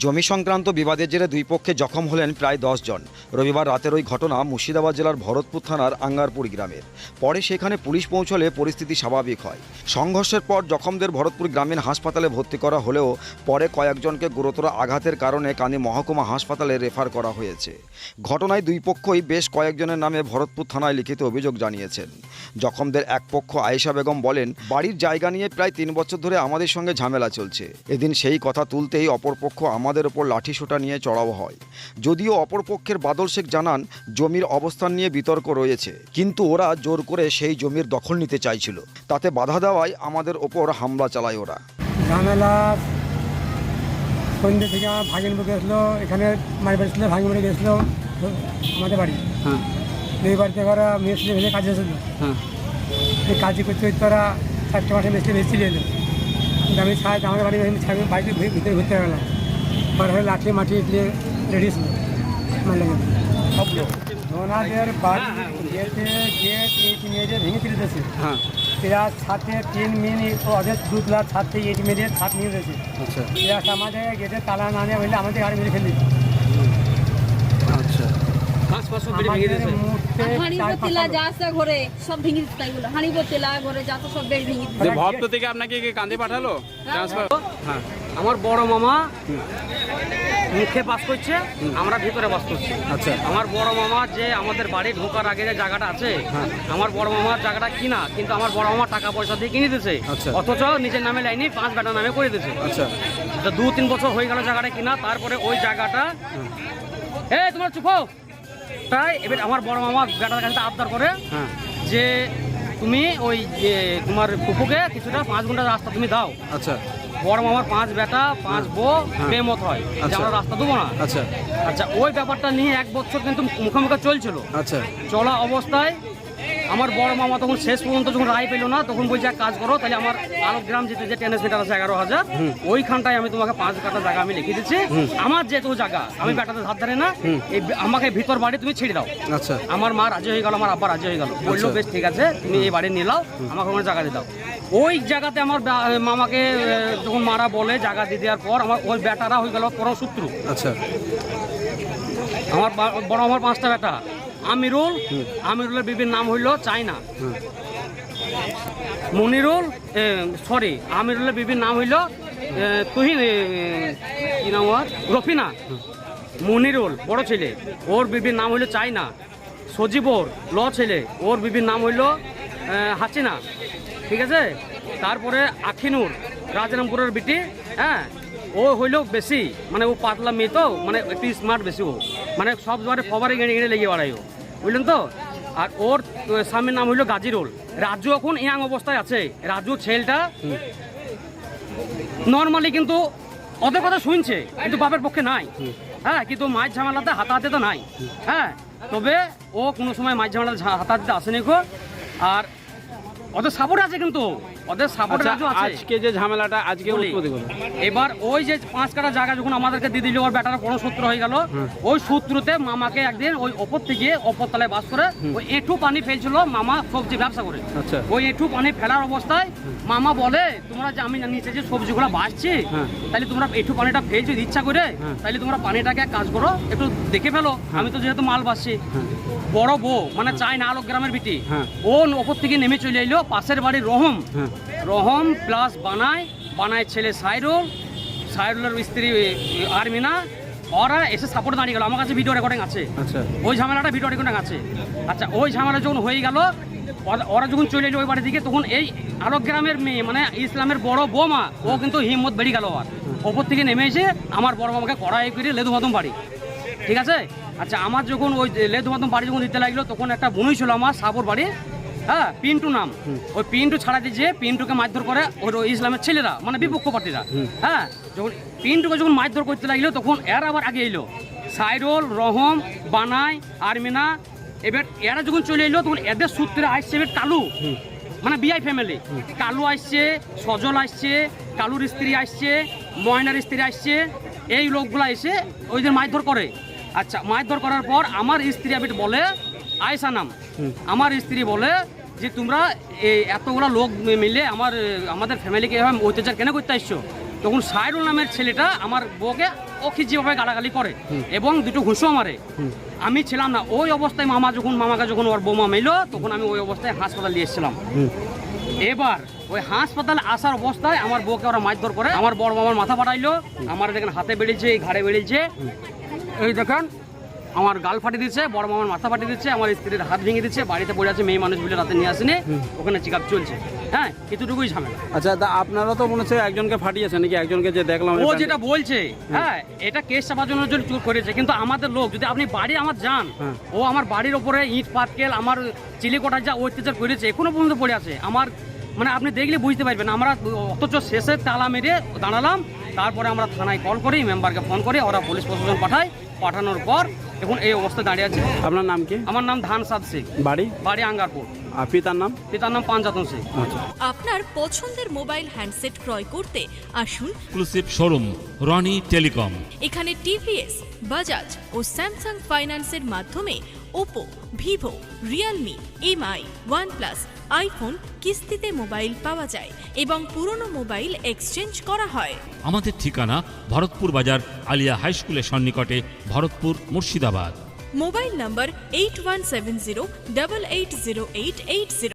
জমি সংক্রান্ত বিবাদের জেরে দুই পক্ষে জখম হলেন প্রায় 10 জন। রবিবার রাতের ওই ঘটনা মুর্শিদাবাদ জেলার ভরতপুর থানার আঙ্গারপুর গ্রামের। পরে সেখানে পুলিশ পৌঁছলে পরিস্থিতি স্বাভাবিক হয়। সংঘর্ষের পর জখমদের ভরতপুর গ্রামীণ হাসপাতালে ভর্তি করা হলেও পরে কয়েকজনকে গুরুতর আঘাতের কারণে কান্দি মহকুমা হাসপাতালে রেফার করা হয়েছে। ঘটনায় দুই পক্ষই বেশ কয়েকজনের নামে ভরতপুর থানায় লিখিত অভিযোগ জানিয়েছেন। জখমদের এক পক্ষ আয়েশা বেগম বলেন, বাড়ির জায়গা নিয়ে প্রায় 3 বছর ধরে আমাদের সঙ্গে ঝামেলা চলছে। এদিন সেই কথা তুলতেই অপরপক্ষ আমাদের ওপর লাঠিসোঁটা নিয়ে চড়াও হয়। যদিও অপরপক্ষের বাদল শেখ জানান, জমির অবস্থান নিয়ে বিতর্ক রয়েছে, কিন্তু ওরা জোর করে সেই জমির দখল নিতে চাইছিল। তাতে বাধা দেওয়ায় আমাদের ওপর হামলা চালায় ওরা। ঝামেলা সন্ধ্যে থেকে আমার ভাগিনপুর গেছিলো, এখানে মায়ের বাড়ি ছিল, ভাগিনপুরে গেছিলো আমাদের বাড়ি। এই বাড়িতে ওরা মিস্ত্রি ভেবে কাজ এসেছিলো। এই কাজই করতে করতে ওরা 4টে মাসে মিস্ত্রি এলো। আমি আমাদের বাড়ি বাড়িতে ভিতরে ঘুরতে গেলাম। পরে লাঠি মাটি দিয়ে রেডি ছিল। ওনাদের বাড়ি গেটে ইট মেরে ভেঙে তুলেছে। এরা ছাদে 3 মিনিট ওদের 2 প্লাস ছাদ থেকে ইট মেরে ছাদ নিয়ে গেছে। এরা আমাদের গেটে তালা না নেওয়া হলে আমাদের গাড়ি মেরে ফেলে। থেকে আপনাকে কান্দে পাঠালো। আমার বড় মামা মুখে বাস করছে, আমরা ভিতরে বাস করছি। আচ্ছা, আমার বড় মামা যে আমাদের বাড়ি ঢোকার আগে যে জায়গাটা আছে, আমার বড় মামার জায়গাটা কিনা, কিন্তু আমার বড় মামা টাকা পয়সা দিয়ে কিনে দিয়েছে। অথচ নিজের নামে লাইনি 5 বেটার নামে করে দিয়েছে। আচ্ছা, 2-3 বছর হয়ে গেল জায়গাটা কিনা। তারপরে ওই জায়গাটা তোমার চুপ তাই এবার আমার বড় মামা বেটার কাছে আবদার করে যে তুমি ওই তোমার ফুফুকে কিছুটা 5 ঘন্টা রাস্তা তুমি দাও। আচ্ছা, বড় মামার 5 বেটা 5 বউ বেমত হয় যে আমরা রাস্তা দেবো না। আচ্ছা আচ্ছা, ওই ব্যাপারটা নিয়ে 1 বছর কিন্তু মুখোমুখি চলছিল। আচ্ছা, চলা অবস্থায় আমার বড় মামা তখন শেষ পর্যন্ত যখন রায় পেল না, তখন বলছে এক কাজ করো, তাহলে আমার আলোক গ্রাম যেতে যে টেনিস মিটার আছে 11,000, ওইখানটায় আমি তোমাকে 5 কাঠা জায়গা আমি লিখে দিচ্ছি। আমার যেহেতু জায়গা, আমি বেটাতে ধার ধারে না, আমাকে ভিতর বাড়ি তুমি ছেড়ে দাও। আচ্ছা, আমার মা রাজি হয়ে গেল, আমার আব্বা রাজি হয়ে গেল। বললো বেশ ঠিক আছে, তুমি এই বাড়ি নিয়ে নাও, আমাকে ওখানে জায়গা দিয়ে দাও। ওই জায়গাতে আমার মামাকে যখন মারা বলে জায়গা দিয়ে দেওয়ার পর আমার ওই বেটারা হয়ে গেল পরম শত্রু। আচ্ছা, আমার বড় আমার 5টা বেটা। আমিরুলের বিবির নাম হইল চাইনা। আমিরুলের বিবির নাম হইল তুহিন, কি নাম ওর, রফিনা। মনিরুল বড় ছেলে, ওর বিবির নাম হইল চাইনা। সজীবর ছেলে, ওর বিবির নাম হইল হাসিনা। ঠিক আছে, তারপরে আখিনুর রাজরামপুরের বিটি, ও হইল বেশি, মানে ও পাতলা মেয়ে তো, মানে একটু স্মার্ট বেশি। ও মানে সব জোয়ারে ফবারে গেড়ে গেড়ে লেগে বেড়াই, বুঝলেন তো। আর ওর স্বামীর নাম হইল গাজিরুল। রাজু এখন ইয়াং অবস্থায় আছে। রাজু ছেলেটা নর্মালি কিন্তু ওদের কথা শুনছে, কিন্তু বাপের পক্ষে নাই। কিন্তু মাছ ঝামেলাতে হাতাহাতে তো নাই। তবে ও কোনো সময় মাছ ঝামেলাতে হাতাহাতে আসেনি গো। আর ওদের সাপোর্ট আছে, কিন্তু ওদের সাপোর্ট আছে। আজকে যে ঝামেলাটা আজকে এবার ওই যে 5 কাঠা জায়গা যখন আমাদেরকে দিয়ে দিল, ওর বেটারা কোনো সূত্র হয়ে গেল। ওই সূত্রতে মামাকে একদিন ওই ওপর থেকে ওপর তলায় বাস করে ওই এঁঠু পানি ফেলছিল। মামা সবজি ব্যবসা করে, ওই এঁঠু পানি ফেলার অবস্থায় মামা বলে, তোমরা যে আমি নিচে যে সবজিগুলো বাসছি, তাহলে তোমরা এঁঠু পানিটা ফেলছো ইচ্ছা করে, তাহলে তোমরা পানিটাকে এক কাজ করো, একটু দেখে ফেলো। আমি তো যেহেতু মাল বাসছি। বড় বউ মানে চাইনা আলোক গ্রামের বিটি, ও ওপর থেকে নেমে চলে এলো পাশের বাড়ির রহম প্লাস বানায় ছেলে সাইরুলের স্ত্রী আরমিনা, ওরা এসে সাপোর্ট দাঁড়িয়ে গেল। আমার কাছে ভিডিও রেকর্ডিং আছে। ওই ঝামেলাটা ভিডিও রেকর্ডিং আছে। আচ্ছা, ওই ঝামেলা যখন হয়ে গেল, ওরা যখন চলে এলো ওই বাড়ির দিকে, তখন এই আলোক গ্রামের মেয়ে মানে ইসলামের বড় বৌমা, ও কিন্তু হিম্মত বেড়ে গেল। আর ওপর থেকে নেমে এসে আমার বড় মামাকে কড়াই করে লেদু মাদম বাড়ি। ঠিক আছে, আচ্ছা, আমার যখন ওই লেদু মাদম বাড়ি যখন দিতে লাগলো, তখন একটা বোনই ছিল আমার সাপোর বাড়ি, পিন্টু নাম। ওই পিন্টু ছাড়া দিয়ে পিন্টুকে মারধর করে ওই ইসলামের ছেলেরা, মানে বিপক্ষ পার্টিরা। যখন পিন্টুকে যখন মারধর করতে লাগলো, তখন এরা আবার আগে এলো সাইরুল, রহম, বানাই, আরমিনা। এবার এরা যখন চলে এলো, তখন এদের সূত্রে আসছে এবার কালু, মানে বিআই ফ্যামিলি। কালু আসছে, সজল আসছে, কালুর স্ত্রী আসছে, ময়নার স্ত্রী আসছে। এই লোকগুলা এসে ওইদের মারধর করে। আচ্ছা, মারধর করার পর আমার স্ত্রী আবার বলে, আয়েশা নাম, আমার স্ত্রী বলে যে তোমরা এতগুলো লোক মিলে আমাদের ফ্যামিলিকে এভাবে অত্যাচার কেন করতে আসছো? তখন সাইরুল নামের ছেলেটা আমার বউকে অখিজিভাবে গালাগালি করে এবং দুটো ঘুষও মারে। আমি ছিলাম না ওই অবস্থায়, মামাকে যখন ওর বোমা মেলো তখন আমি ওই অবস্থায় হাসপাতাল নিয়ে এসেছিলাম। এবার ওই হাসপাতালে আসার অবস্থায় আমার বউকে ওরা মারধর করে, আমার বড় মামার মাথা ফাটাইলো, আমার দেখেন হাতে বেড়েছে, এই ঘাড়ে বেড়েছে, এই দেখেন আমার গাল ফাটিয়ে দিচ্ছে, বড় মামার মাথা ফাটিয়ে দিচ্ছে, আমার স্ত্রীর হাত ভেঙে দিচ্ছে, বাড়িতে পড়ে আছে, মেয়ে মানুষ বলে রাতে নিয়ে আসেনি, ওখানে চেক আপ চলছে। হ্যাঁ, এতটুকুই ঝামেলা। আচ্ছা, তা আপনারা তো মনে হচ্ছে একজনকে ফাটিয়েছে নাকি? একজনকে যে দেখলাম ও যেটা বলছে, হ্যাঁ, এটা কেস চাপার জন্য চুর করেছে, কিন্তু আমাদের লোক যদি আপনি বাড়ি আমার যান, ও আমার বাড়ির ওপরে ইট পাটকেল, আমার চিলিকোটা যা অত্যাচার করেছে এখনো পর্যন্ত পড়ে আছে। আমার মানে আপনি দেখলে বুঝতে পারবেন, আমরা অথচ শেষে তালা মেরে দাঁড়ালাম, তারপরে আমরা থানায় কল করি, মেম্বারকে ফোন করি, ওরা পুলিশ প্রশাসন পাঠানোর পর এখন এই অবস্থা দাঁড়িয়ে আছে। আপনার নাম কি? আমার নাম ধানসাদ শেখ, বাড়ি আঙ্গারপুর। আর পিতার নাম? পিতার নাম পাঞ্জাতন শেখ। আপনার পছন্দের মোবাইল হ্যান্ডসেট ক্রয় করতে আসুন এক্সক্লুসিভ শোরুম রনি টেলিকম। এখানে টিভিএস, বাজাজ ও স্যামসাং ফাইন্যান্সের মাধ্যমে Oppo, Vivo, Realme, MI, OnePlus, iPhone কিস্তিতে মোবাইল পাওয়া যায় এবং পুরনো মোবাইল এক্সচেঞ্জ করা হয়। আমাদের ঠিকানা ভরতপুর বাজার আলিয়া হাই স্কুলের সন্নিকটে, ভরতপুর, মুর্শিদাবাদ। মোবাইল নম্বর 8170880880।